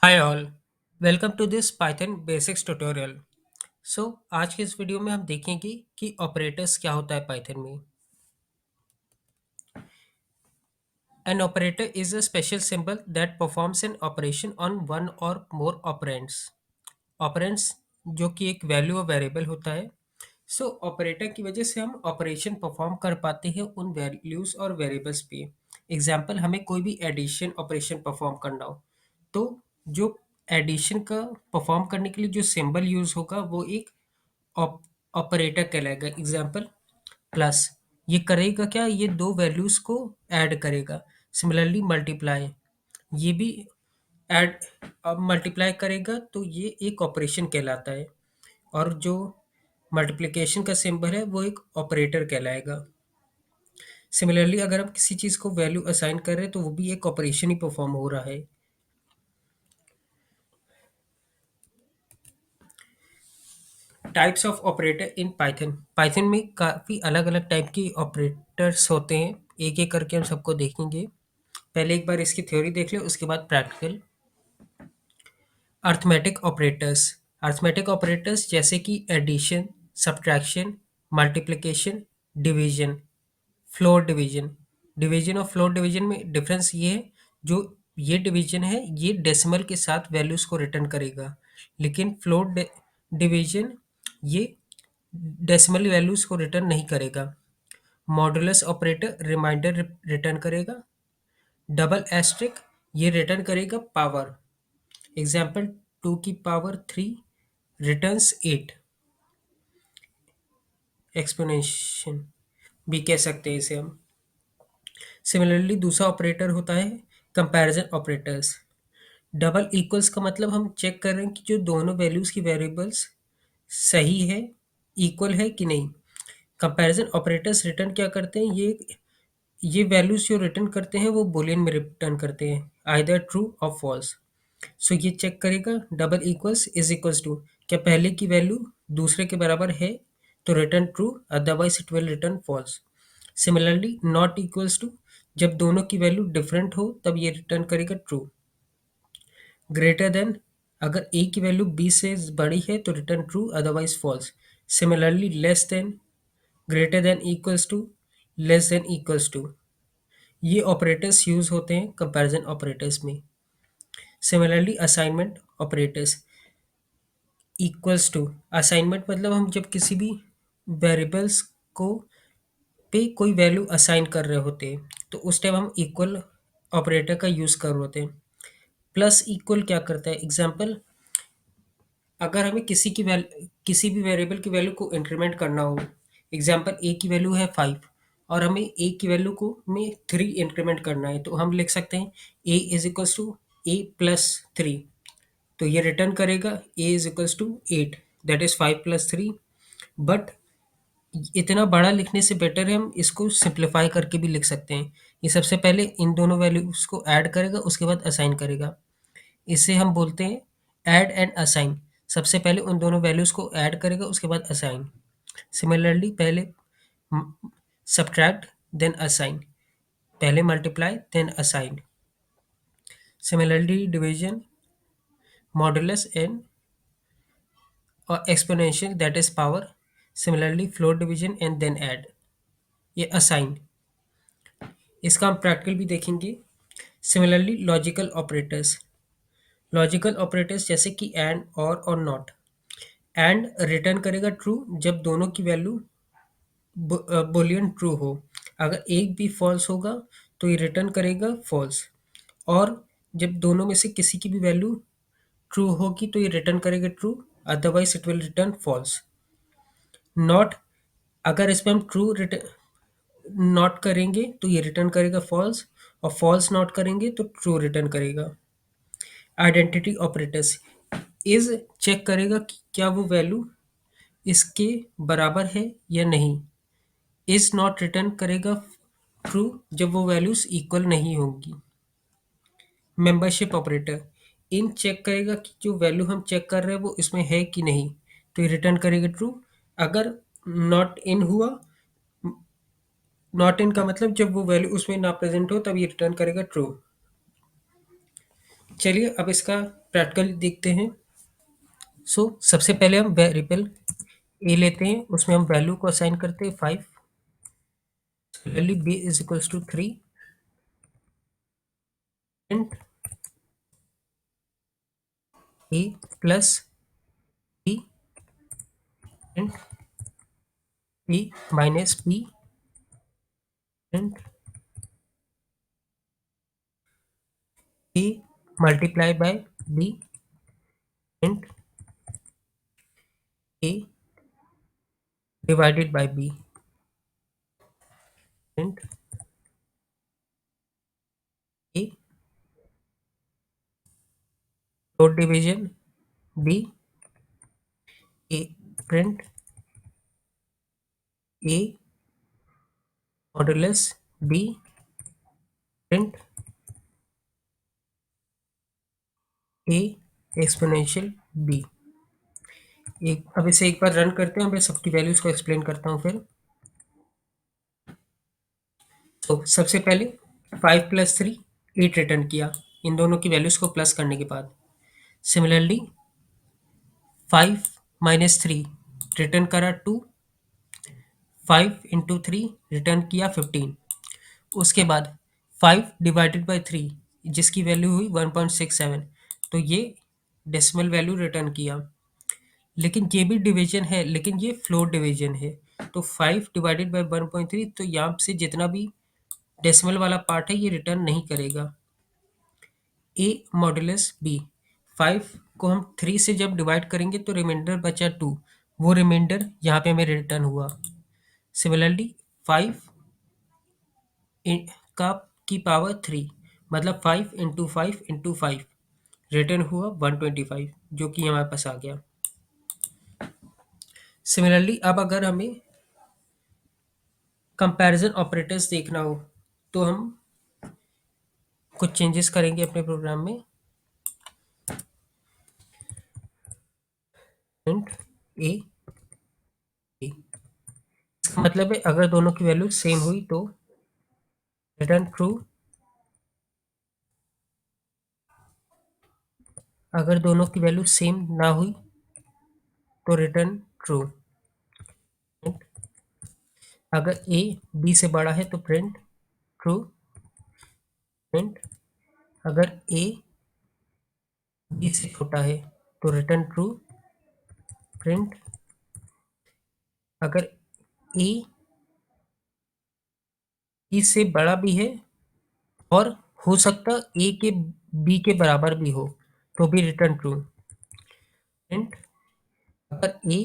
Hi all, welcome to this Python basics tutorial. So आज के इस वीडियो में हम देखेंगे कि ऑपरेटर्स क्या होता है पाइथन में। An operator is a special symbol that performs an operation on one और मोर ऑपरेंड्स। ऑपरेंड्स जो कि एक वैल्यू और वेरिएबल होता है। सो ऑपरेटर की वजह से हम ऑपरेशन परफॉर्म कर पाते हैं उन वैल्यूज और वेरिएबल्स पे। एग्जाम्पल, हमें कोई भी एडिशन ऑपरेशन परफॉर्म करना हो तो जो एडिशन का परफॉर्म करने के लिए जो सिंबल यूज होगा वो एक ऑपरेटर कहलाएगा। एग्जाम्पल, प्लस ये करेगा क्या, ये दो वैल्यूज को ऐड करेगा। सिमिलरली मल्टीप्लाई, ये भी ऐड अब मल्टीप्लाई करेगा तो ये एक ऑपरेशन कहलाता है। और जो मल्टीप्लिकेशन का सिंबल है वो एक ऑपरेटर कहलाएगा। सिमिलरली अगर हम किसी चीज़ को वैल्यू असाइन कर रहे हैं तो वो भी एक ऑपरेशन ही परफॉर्म हो रहा है। Types of operator in Python. Python में काफ़ी अलग अलग टाइप की ऑपरेटर्स होते हैं। एक एक करके हम सबको देखेंगे। पहले एक बार इसकी थ्योरी देख ले, उसके बाद practical. Arithmetic operators. Arithmetic operators जैसे कि addition, subtraction, multiplication, division, floor division. Division और फ्लोर डिवीजन में डिफरेंस ये है, जो ये डिवीजन है ये डेसिमल के साथ वैल्यूज को रिटर्न करेगा, लेकिन फ्लोर डिवीजन ये डेसिमल वैल्यूज को रिटर्न नहीं करेगा। मॉडुलस ऑपरेटर रिमाइंडर रिटर्न करेगा। डबल एस्ट्रिक ये रिटर्न करेगा पावर। एग्जाम्पल, 2 की पावर 3 रिटर्न्स 8। एक्सपोनेंशियल भी कह सकते हैं इसे हम। सिमिलरली दूसरा ऑपरेटर होता है कंपैरिजन ऑपरेटर्स। डबल इक्वल्स का मतलब हम चेक कर रहे हैं कि जो दोनों वैल्यूज की वेरिएबल्स सही है, इक्वल है कि नहीं। कंपैरिजन ऑपरेटर्स रिटर्न क्या करते हैं, ये वैल्यूज जो रिटर्न करते हैं वो बूलियन में रिटर्न करते हैं, आइदर ट्रू और फॉल्स। सो ये चेक करेगा double equals is equals to, क्या पहले की वैल्यू दूसरे के बराबर है तो return true, otherwise it will return false. Similarly not equals to, जब दोनों की वैल्यू डिफरेंट हो तब ये रिटर्न करेगा ट्रू। ग्रेटर देन, अगर ए की वैल्यू बी से बड़ी है तो return true, otherwise false. Similarly less than, greater than, equals to, less than equals to, ये ऑपरेटर्स यूज होते हैं कंपैरिजन ऑपरेटर्स में। Similarly assignment operators. Equals to, assignment मतलब हम जब किसी भी वेरिएबल्स को पे कोई वैल्यू असाइन कर रहे होते हैं तो उस टाइम हम इक्वल ऑपरेटर का यूज कर रहे होते हैं। प्लस इक्वल क्या करता है, एग्जाम्पल, अगर हमें किसी भी वेरिएबल की वैल्यू को इंक्रीमेंट करना हो। एग्जाम्पल, ए की वैल्यू है 5 और हमें ए की वैल्यू को में 3 इंक्रीमेंट करना है तो हम लिख सकते हैं a is equals to a plus 3। तो ये रिटर्न करेगा a is equals to 8, that is 5 plus 3। But इतना बड़ा लिखने से बेटर है हम इसको सिंप्लीफाई करके भी लिख सकते हैं। ये सबसे पहले इन दोनों वैल्यूज को ऐड करेगा, उसके बाद असाइन करेगा। इसे हम बोलते हैं ऐड एंड असाइन। सबसे पहले उन दोनों वैल्यूज को ऐड करेगा, उसके बाद असाइन। सिमिलरली पहले सब्ट्रैक्ट देन असाइन, पहले multiply then assign. Similarly division, modulus and और exponential that is power. Similarly floor division and then add, ये असाइन। इसका हम प्रैक्टिकल भी देखेंगे। Similarly logical operators. Logical operators जैसे कि एंड और नॉट। एंड रिटर्न करेगा ट्रू जब दोनों की वैल्यू बूलियन ट्रू हो। अगर एक भी फॉल्स होगा तो ये रिटर्न करेगा फॉल्स। और जब दोनों में से किसी की भी वैल्यू ट्रू होगी तो ये रिटर्न करेगा true, otherwise it will return false. Not, अगर इसमें हम ट्रू नॉट करेंगे तो ये रिटर्न करेगा फॉल्स, और फॉल्स नॉट करेंगे तो ट्रू रिटर्न करेगा। Identity operators. इज चेक करेगा कि क्या वो वैल्यू इसके बराबर है या नहीं। इज नॉट रिटर्न करेगा ट्रू जब वो वैल्यूज इक्वल नहीं होंगी। Membership operator. इन चेक करेगा कि जो वैल्यू हम चेक कर रहे हैं वो इसमें है कि नहीं, तो ये रिटर्न करेगा ट्रू। अगर नॉट इन हुआ, नॉट इन का मतलब जब वो वैल्यू उसमें ना प्रेजेंट हो तब ये रिटर्न करेगा ट्रू। चलिए अब इसका प्रैक्टिकल देखते हैं। सबसे पहले हम वेरिएबल ए लेते हैं, उसमें हम वैल्यू को असाइन करते हैं 5। Similarly b is equals to 3 and a plus b and a minus b and a multiply by b and a divided by b and a dot division b a print a modulus b print a exponential b। एक अब इसे एक बार run करते हैं, मैं सबकी values को explain करता हूँ फिर। तो सबसे पहले 5 प्लस 3 8 रिटर्न किया इन दोनों की वैल्यूज को प्लस करने के बाद। सिमिलरली 5 माइनस 3 रिटर्न करा 2, 5 इंटू 3 रिटर्न किया 15। उसके बाद 5 डिवाइडेड बाय 3 जिसकी वैल्यू हुई 1.67, तो ये डेसिमल वैल्यू रिटर्न किया। लेकिन ये भी डिवीजन है, लेकिन ये फ्लोट डिवीजन है। तो 5 डिवाइडेड बाय 1.3, तो यहाँ से जितना भी डेसिमल वाला पार्ट है ये रिटर्न नहीं करेगा। ए मॉडुलस बी, 5 को हम 3 से जब डिवाइड करेंगे तो रिमाइंडर बचा 2, वो रिमाइंडर यहाँ पे हमें रिटर्न हुआ। सिमिलरली 5 का की पावर 3, मतलब 5 इंटू 5 इंटू 5 रिटर्न हुआ 125, जो कि हमारे पास आ गया। सिमिलरली अब अगर हमें कंपैरिजन ऑपरेटर्स देखना हो तो हम कुछ चेंजेस करेंगे अपने प्रोग्राम में। प्रिंट ए ए, इसका मतलब है अगर दोनों की वैल्यू सेम हुई तो रिटर्न ट्रू, अगर दोनों की वैल्यू सेम ना हुई तो रिटर्न ट्रू। अगर ए बी से बड़ा है तो प्रिंट ट्रू। प्रिंट अगर ए बी से छोटा है तो रिटर्न ट्रू। प्रिंट अगर ए बी से बड़ा भी है और हो सकता ए के बी के बराबर भी हो तो भी रिटर्न ट्रू। प्रिंट अगर ए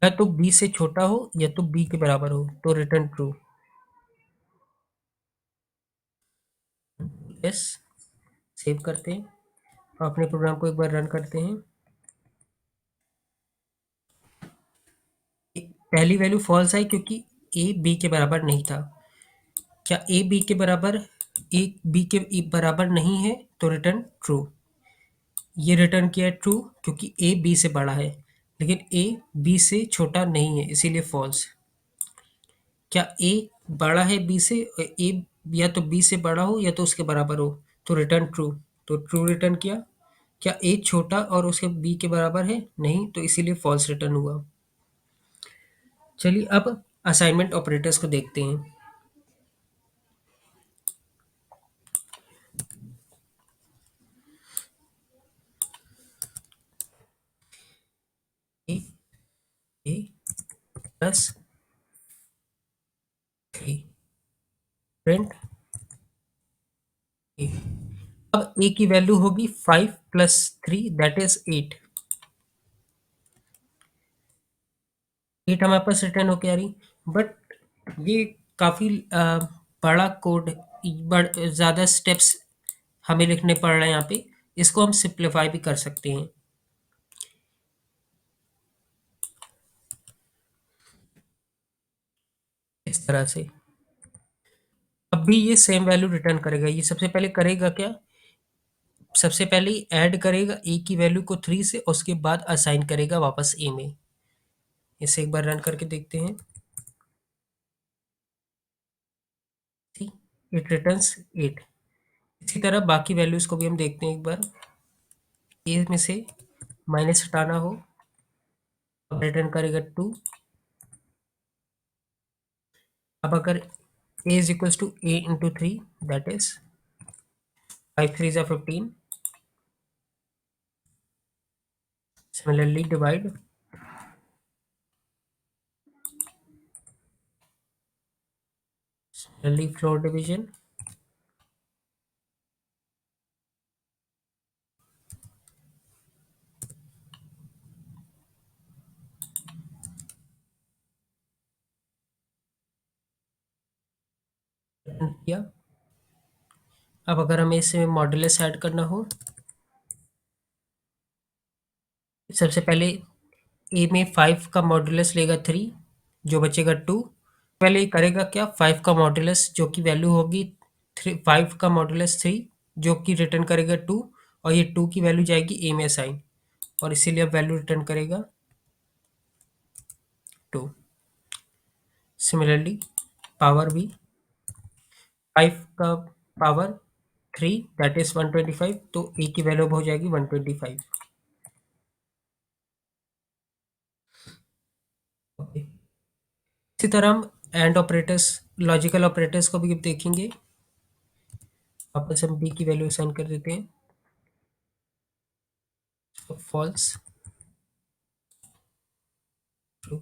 या तो बी से छोटा हो या तो बी के बराबर हो तो रिटर्न ट्रू। यस, सेव करते हैं और अपने प्रोग्राम को एक बार रन करते हैं। पहली वैल्यू फॉल्स आई क्योंकि ए बी के बराबर नहीं था। क्या ए बी के बराबर, ए बी के बराबर नहीं है तो रिटर्न ट्रू। ये रिटर्न किया है ट्रू क्योंकि ए बी से बड़ा है, लेकिन ए बी से छोटा नहीं है इसीलिए फॉल्स। क्या ए बड़ा है बी से, ए या तो बी से बड़ा हो या तो उसके बराबर हो तो रिटर्न ट्रू, तो ट्रू रिटर्न किया। क्या ए छोटा और उसके बी के बराबर है, नहीं, तो इसीलिए फॉल्स रिटर्न हुआ। चलिए अब असाइनमेंट ऑपरेटर्स को देखते हैं। ए ए प्लस 3 प्रिंट ए। अब ए की वैल्यू होगी 5 प्लस 3 दैट इज 8। 8 हमारे पास रिटर्न होके आ रही, बट ये काफ़ी बड़ा कोड, ज़्यादा स्टेप्स हमें लिखने पड़ रहे हैं यहाँ पे। इसको हम सिंप्लीफाई भी कर सकते हैं इस तरह से। अब भी ये सेम वैल्यू रिटर्न करेगा। ये सबसे पहले करेगा क्या, सबसे पहले ऐड करेगा ए की वैल्यू को 3 से, उसके बाद असाइन करेगा वापस ए में। इसे एक बार रन करके देखते हैं। It returns 8। इसी तरह बाकी वैल्यूज़ को भी हम देखते हैं एक बार। ए में से माइनस हटाना हो, अब रिटर्न करेगा 2। अब अगर a is equals to a into 3, that is 5 3 ज़ा 15। Similarly divide, similarly floor division, किया। अब अगर हमें इसमें मॉड्यूलस ऐड करना हो, सबसे पहले ए में 5 का मॉड्यूलस लेगा 3, जो बचेगा 2। पहले ये करेगा क्या, 5 का मॉड्यूलस जो कि वैल्यू होगी 3, 5 का मॉड्यूलस 3 जो कि रिटर्न करेगा 2, और ये 2 की वैल्यू जाएगी ए में असाइन, और इसीलिए अब वैल्यू रिटर्न करेगा 2। सिमिलरली पावर भी, 5 का पावर 3 दैट इज 125, तो ए की वैल्यू अब हो जाएगी 125। ओके, इसी तरह हम एंड ऑपरेटर्स, लॉजिकल ऑपरेटर्स को भी देखेंगे। वापस हम बी की वैल्यू असाइन कर देते हैं, false, true,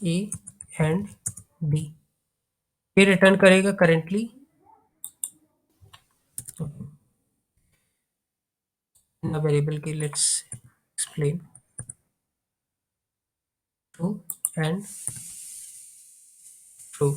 a and b. ये रिटर्न करेगा करेंटली इन अ वेरिएबल की, let's explain, true and true.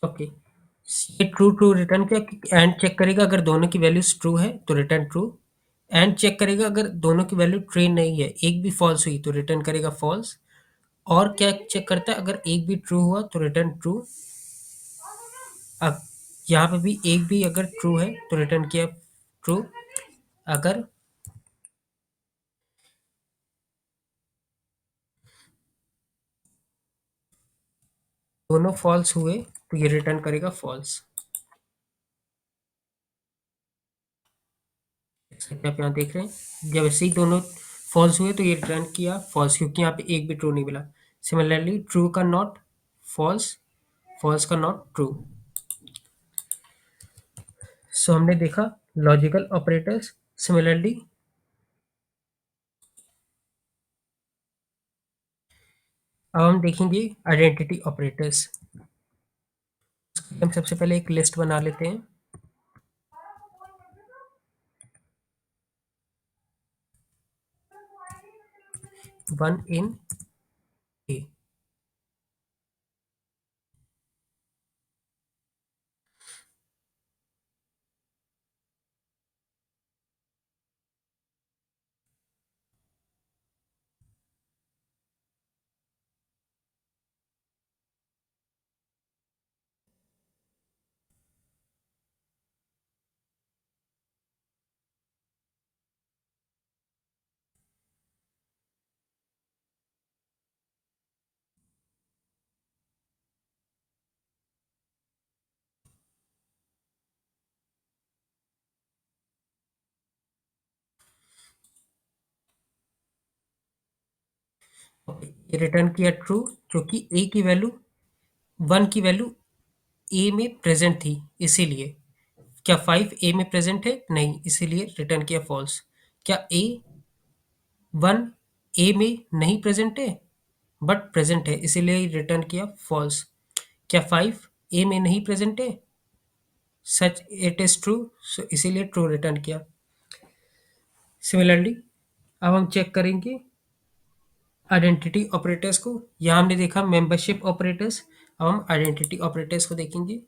Okay, ये ट्रू ट्रू रिटर्न किया, एंड चेक करेगा अगर दोनों की वैल्यूज ट्रू है तो रिटर्न ट्रू, एंड चेक करेगा अगर दोनों की वैल्यू ट्रू नहीं है, एक भी फॉल्स हुई तो रिटर्न करेगा फॉल्स, और क्या चेक करता है, अगर एक भी ट्रू हुआ तो रिटर्न ट्रू। अब यहाँ पे भी एक भी अगर ट्रू है तो रिटर्न किया ट्रू, अगर दोनों फॉल्स हुए तो ये रिटर्न करेगा फॉल्स। जैसा कि आप यहाँ देख रहे हैं, जब ऐसे ही दोनों फॉल्स हुए तो ये रिटर्न किया फॉल्स, क्योंकि यहाँ पे एक भी ट्रू नहीं मिला। सिमिलरली ट्रू का नॉट फॉल्स, फॉल्स का नॉट ट्रू। सो हमने देखा लॉजिकल ऑपरेटर्स। सिमिलरली अब हम देखेंगे आइडेंटिटी ऑपरेटर्स। हम सबसे पहले एक लिस्ट बना लेते हैं। वन इन ए, ये रिटर्न किया ट्रू, क्योंकि ए की वैल्यू, वन की वैल्यू ए में प्रेजेंट थी इसीलिए। क्या 5 ए में प्रेजेंट है? नहीं, इसीलिए रिटर्न किया फॉल्स। क्या ए 1 ए में नहीं प्रेजेंट है? बट प्रेजेंट है, इसीलिए रिटर्न किया फॉल्स। क्या 5 ए में नहीं प्रेजेंट है? सच इट इज ट्रू, सो इसीलिए ट्रू रिटर्न किया। सिमिलरली अब हम चेक करेंगे आइडेंटिटी ऑपरेटर्स को। यहाँ हमने देखा मेंबरशिप ऑपरेटर्स, अब हम आइडेंटिटी ऑपरेटर्स को देखेंगे।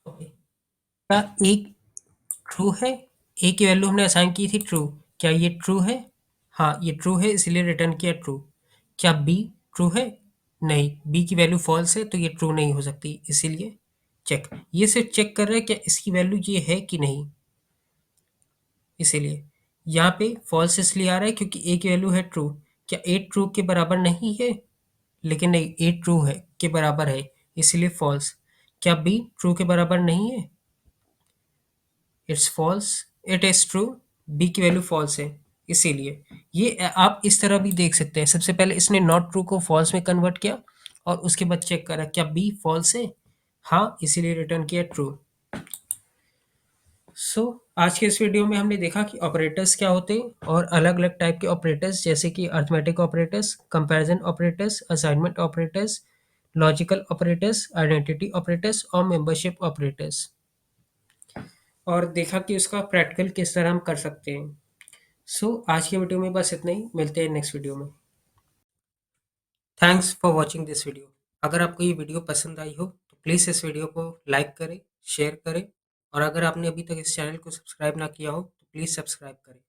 ओके, क्या एक ट्रू है? ए की वैल्यू हमने असाइन की थी ट्रू, क्या ये ट्रू है? हाँ, ये ट्रू है, इसलिए रिटर्न किया ट्रू। क्या बी ट्रू है? नहीं, बी की वैल्यू फॉल्स है, तो ये ट्रू नहीं हो सकती, इसीलिए चेक। ये सिर्फ चेक कर रहा है क्या इसकी वैल्यू ये है कि नहीं, इसीलिए यहाँ पे फॉल्स इसलिए आ रहा है क्योंकि ए की वैल्यू है ट्रू। क्या ए ट्रू के बराबर नहीं है? लेकिन नहीं, ए ट्रू है के बराबर है, इसलिए फॉल्स। क्या बी ट्रू के बराबर नहीं है? It's false, it is true, b की वैल्यू फॉल्स है, इसीलिए। ये आप इस तरह भी देख सकते हैं। सबसे पहले इसने नॉट ट्रू को फॉल्स में कन्वर्ट किया और उसके बाद चेक करा क्या बी फॉल्स है, हाँ, इसीलिए रिटर्न किया ट्रू। सो आज के इस वीडियो में हमने देखा कि ऑपरेटर्स क्या होते हैं और अलग अलग टाइप के ऑपरेटर्स, जैसे कि arithmetic operators, comparison operators, assignment operators, logical operators, identity operators और मेंबरशिप ऑपरेटर्स, और देखा कि उसका प्रैक्टिकल किस तरह हम कर सकते हैं। सो आज के वीडियो में बस इतना ही, मिलते हैं नेक्स्ट वीडियो में। Thanks for watching this video. अगर आपको ये वीडियो पसंद आई हो तो प्लीज़ इस वीडियो को लाइक करें, शेयर करें, और अगर आपने अभी तक इस चैनल को सब्सक्राइब ना किया हो तो प्लीज़ सब्सक्राइब करें।